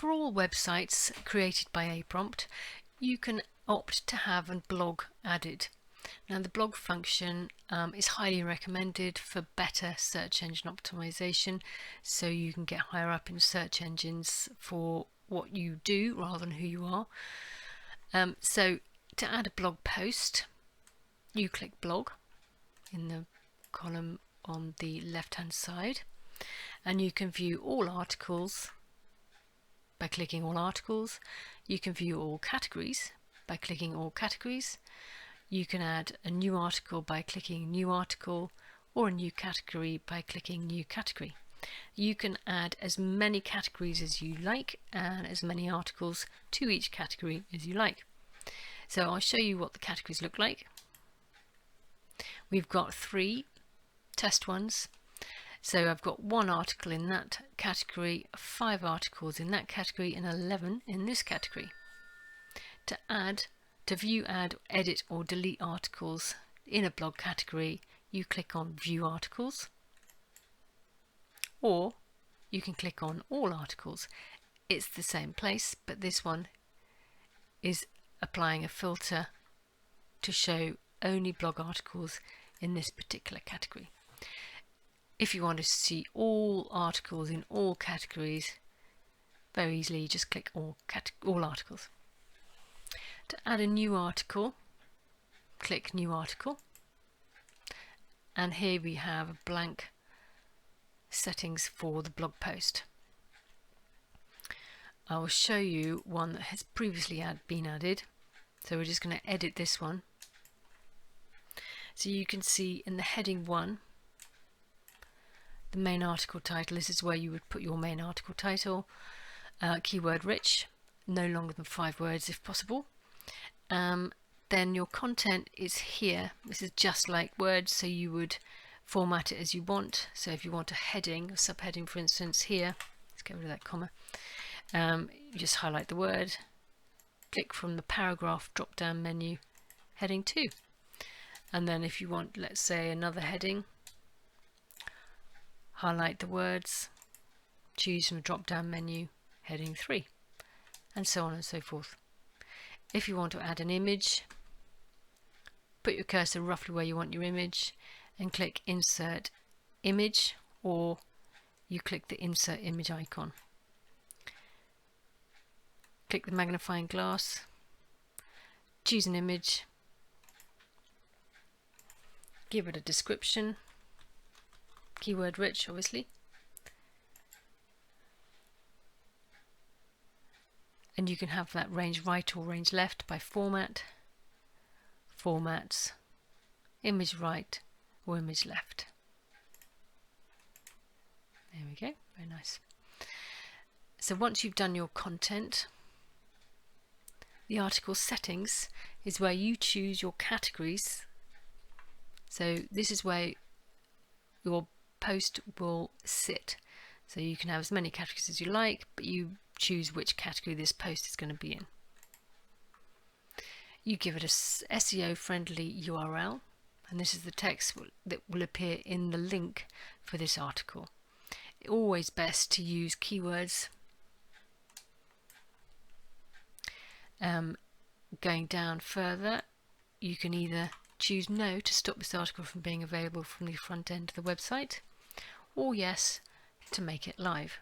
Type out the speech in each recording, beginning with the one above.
for all websites created by aPrompt, you can opt to have a blog added. Now the blog function is highly recommended for better search engine optimization, so you can get higher up in search engines for what you do rather than who you are. So to add a blog post, you click blog in the column on the left hand side, and you can view all articles by clicking all articles. You can view all categories by clicking all categories. You can add a new article by clicking new article, or a new category by clicking new category. You can add as many categories as you like and as many articles to each category as you like. So I'll show you what the categories look like. We've got 3 test ones. So I've got 1 article in that category, 5 articles in that category, and 11 in this category. To view, add, edit or delete articles in a blog category, you click on View Articles, or you can click on All Articles. It's the same place, but this one is applying a filter to show only blog articles in this particular category. If you want to see all articles in all categories, very easily you just click all articles. To add a new article, click New Article, and here we have a blank settings for the blog post. I will show you one that has previously been added, so we're just going to edit this one. So you can see in the heading 1, the main article title, this is where you would put your main article title, keyword rich, no longer than 5 words if possible. Then your content is here. This is just like Word, so you would format it as you want. So if you want a heading, a subheading for instance here, let's get rid of that comma, you just highlight the word, click from the paragraph drop down menu, heading 2, and then if you want, let's say, another heading, highlight the words, choose from the drop down menu, heading 3, and so on and so forth. If you want to add an image, put your cursor roughly where you want your image and click Insert Image, or you click the Insert Image icon. Click the magnifying glass, choose an image, give it a description, keyword rich obviously, and you can have that range right or range left by format, formats, image right or image left. There we go, very nice. So once you've done your content, the article settings is where you choose your categories. So this is where your post will sit. So you can have as many categories as you like, but you choose which category this post is going to be in. You give it a SEO friendly URL, and this is the text that will appear in the link for this article. Always best to use keywords. Going down further, you can either choose no to stop this article from being available from the front end of the website, or yes to make it live.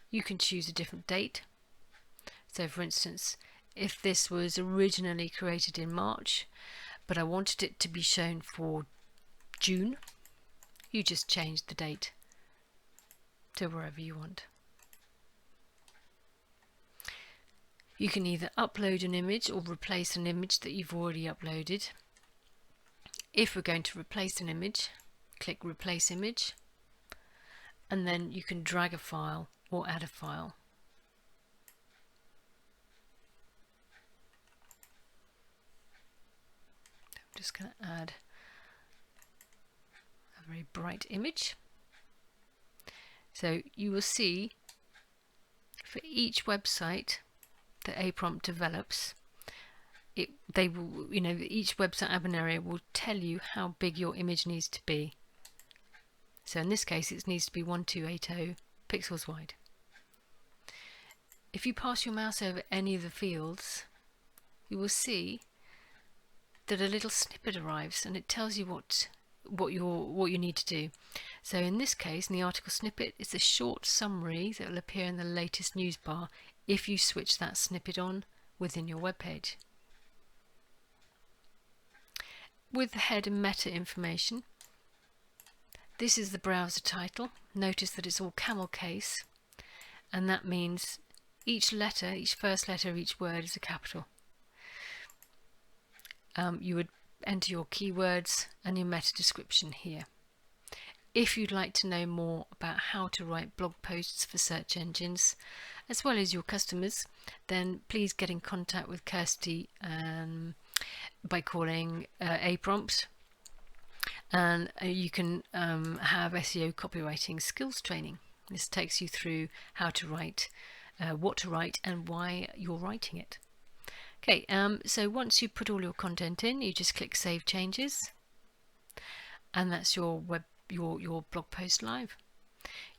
You can choose a different date. So for instance, if this was originally created in March, but I wanted it to be shown for June, you just change the date to wherever you want. You can either upload an image or replace an image that you've already uploaded. If we're going to replace an image, click Replace Image, and then you can drag a file or add a file. I'm just going to add a very bright image. So you will see for each website that aPrompt develops, they will, each website admin area will tell you how big your image needs to be. So in this case, it needs to be 1280 pixels wide. if you pass your mouse over any of the fields, you will see that a little snippet arrives and it tells you what you need to do. So in this case, in the article snippet, it's a short summary that will appear in the latest news bar if you switch that snippet on within your web page. With the head and meta information, this is the browser title. Notice that it's all camel case, and that means each letter, each first letter of each word is a capital. You would enter your keywords and your meta description here. If you'd like to know more about how to write blog posts for search engines as well as your customers, then please get in contact with Kirsty by calling aPrompt, and you can have SEO copywriting skills training. This takes you through how to write, what to write and why you're writing it. Okay, so once you put all your content in, you just click Save Changes, and that's your blog post live.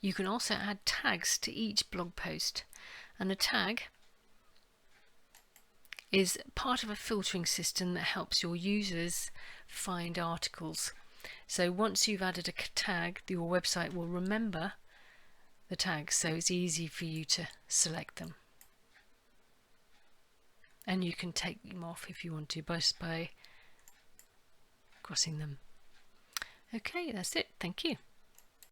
You can also add tags to each blog post, and a tag is part of a filtering system that helps your users find articles. So once you've added a tag, your website will remember the tags, so it's easy for you to select them. And you can take them off if you want to, just by crossing them. Okay, that's it. Thank you.